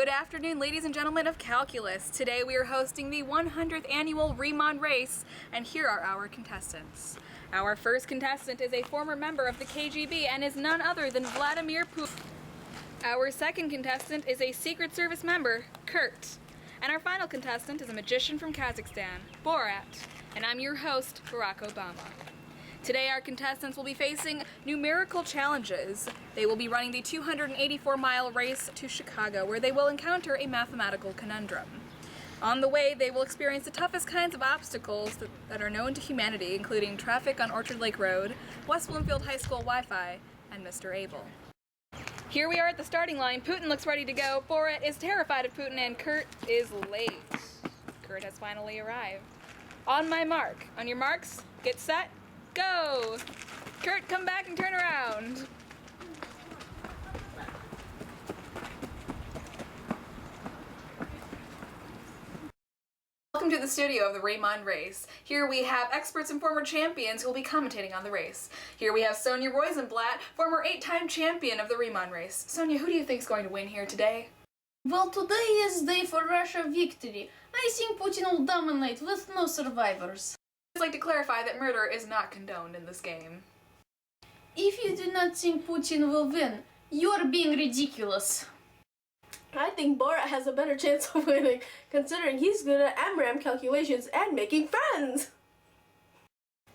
Good afternoon, ladies and gentlemen of Calculus. Today we are hosting the 100th annual Riemann race, and here are our contestants. Our first contestant is a former member of the KGB and is none other than Vladimir Putin. Our second contestant is a Secret Service member, Kurt. And our final contestant is a magician from Kazakhstan, Borat. And I'm your host, Barack Obama. Today our contestants will be facing numerical challenges. They will be running the 284-mile race to Chicago, where they will encounter a mathematical conundrum. On the way, they will experience the toughest kinds of obstacles that are known to humanity, including traffic on Orchard Lake Road, West Bloomfield High School Wi-Fi, and Mr. Abel. Here we are at the starting line. Putin looks ready to go. Borat is terrified of Putin, and Kurt is late. Kurt has finally arrived. On my mark. On your marks, get set, go! Kurt, come back and turn around. Welcome to the studio of the Riemann race. Here we have experts and former champions who will be commentating on the race. Here we have Sonia Rosenblatt, former 8-time champion of the Riemann race. Sonia, who do you think is going to win here today? Well, today is day for Russia victory. I think Putin will dominate with no survivors. I'd like to clarify that murder is not condoned in this game. If you do not think Putin will win, you are being ridiculous. I think Borat has a better chance of winning, considering he's good at AMRAM calculations and making friends.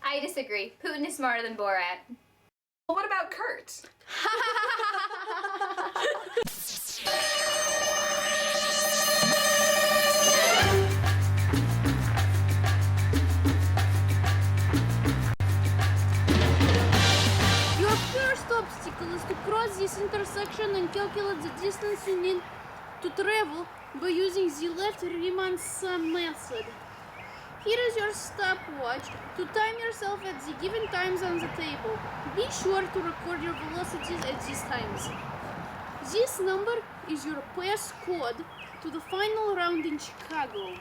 I disagree. Putin is smarter than Borat. Well, what about Kurt? Your first obstacle is to cross this intersection and calculate the distance you need to travel by using the left Riemann sum method. Here is your stopwatch to time yourself at the given times on the table. Be sure to record your velocities at these times. This number is your pass code to the final round in Chicago.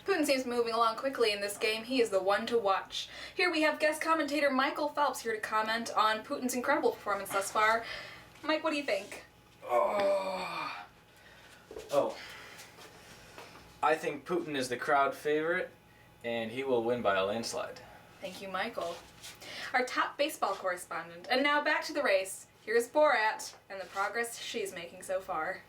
Putin seems moving along quickly in this game. He is the one to watch. Here we have guest commentator Michael Phelps here to comment on Putin's incredible performance thus far. Mike, what do you think? I think Putin is the crowd favorite, and he will win by a landslide. Thank you, Michael. Our top baseball correspondent. And now back to the race. Here's Borat and the progress she's making so far.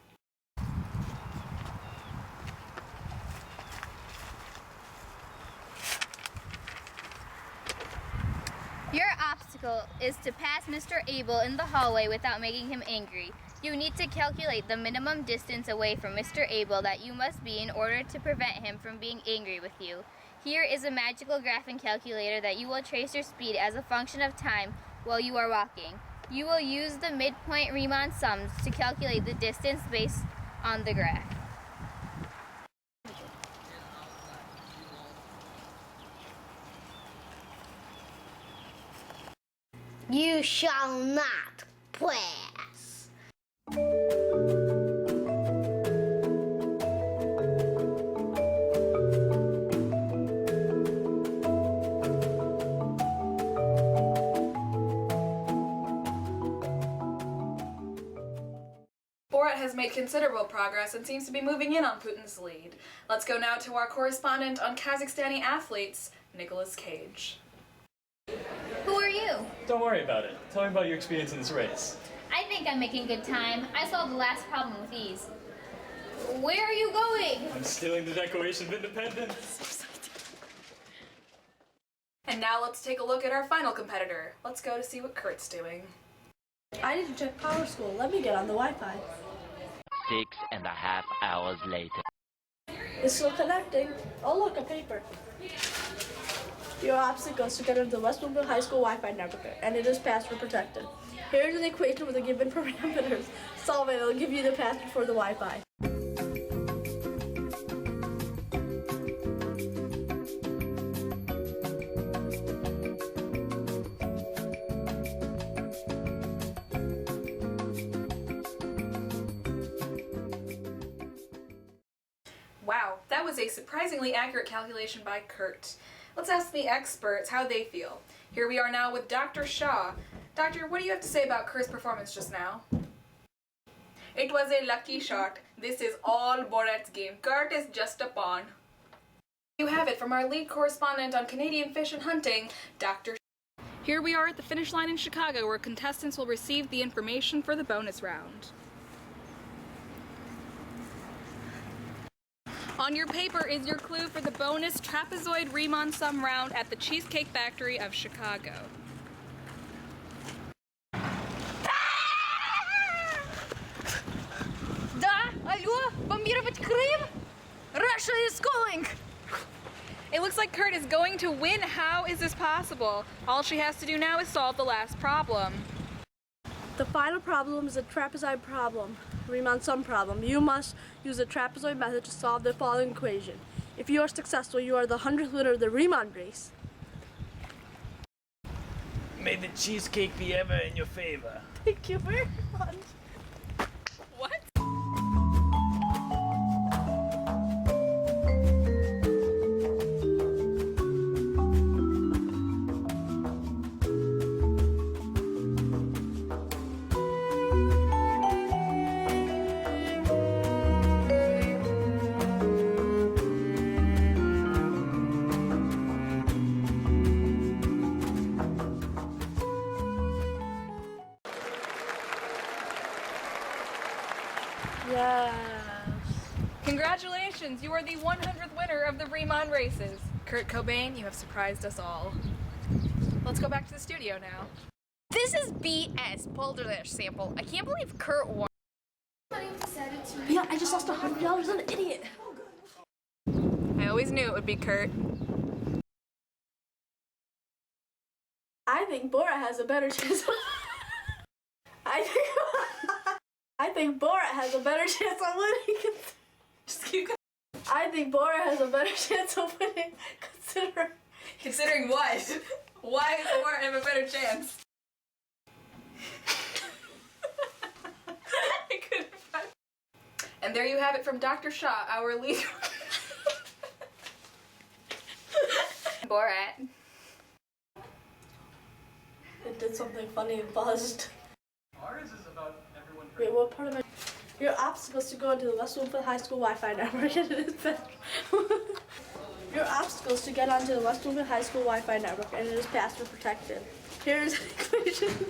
Your obstacle is to pass Mr. Abel in the hallway without making him angry. You need to calculate the minimum distance away from Mr. Abel that you must be in order to prevent him from being angry with you. Here is a magical graphing calculator that you will trace your speed as a function of time while you are walking. You will use the midpoint Riemann sums to calculate the distance based on the graph. You shall not pass. Borat has made considerable progress and seems to be moving in on Putin's lead. Let's go now to our correspondent on Kazakhstani athletes, Nicolas Cage. Who are you? Don't worry about it. Tell me about your experience in this race. I think I'm making good time. I solved the last problem with ease. Where are you going? I'm stealing the Declaration of Independence. And now let's take a look at our final competitor. Let's go to see what Kurt's doing. I need to check Power School. Let me get on the Wi-Fi. 6.5 hours later. It's still connecting. Oh look, a paper. Your obstacle is to get into the West Bloomfield High School Wi-Fi network, and it is password protected. Here is an equation with the given parameters. Solve it, it'll give you the password for the Wi-Fi. Wow, that was a surprisingly accurate calculation by Kurt. Let's ask the experts how they feel. Here we are now with Dr. Shaw. Doctor, what do you have to say about Kurt's performance just now? It was a lucky shot. This is all Borat's game. Kurt is just a pawn. You have it from our lead correspondent on Canadian Fish and Hunting, Dr. Shaw. Here we are at the finish line in Chicago, where contestants will receive the information for the bonus round. On your paper is your clue for the bonus trapezoid Riemann sum round at the Cheesecake Factory of Chicago. Да, алло, бомбировать Крым? Russia is calling! It looks like Kurt is going to win. How is this possible? All she has to do now is solve the last problem. The final problem is a trapezoid problem, Riemann sum problem. You must use the trapezoid method to solve the following equation. If you are successful, you are the 100th winner of the Riemann race. May the cheesecake be ever in your favor. Thank you very much. What? Yes. Congratulations, you are the 100th winner of the Riemann races. Kurt Cobain, you have surprised us all. Let's go back to the studio now. This is BS, Poltergeist sample. I can't believe Kurt won. Yeah, I just lost $100. I'm an idiot. I always knew it would be Kurt. I think Borat has a better chance of... I think Borat has a better chance of winning. Just keep going. I think Borat has a better chance of winning, Considering what? Why does Borat have a better chance? I couldn't find. And there you have it from Dr. Shaw, our lead. Borat. It did something funny and buzzed. Ours is about everyone. Wait, what part of my... Your obstacles to go into the West Bloomfield High School Wi-Fi network, and it is better. Your obstacles to get onto the West Bloomfield High School Wi-Fi network, and it is password protected. Here is an equation.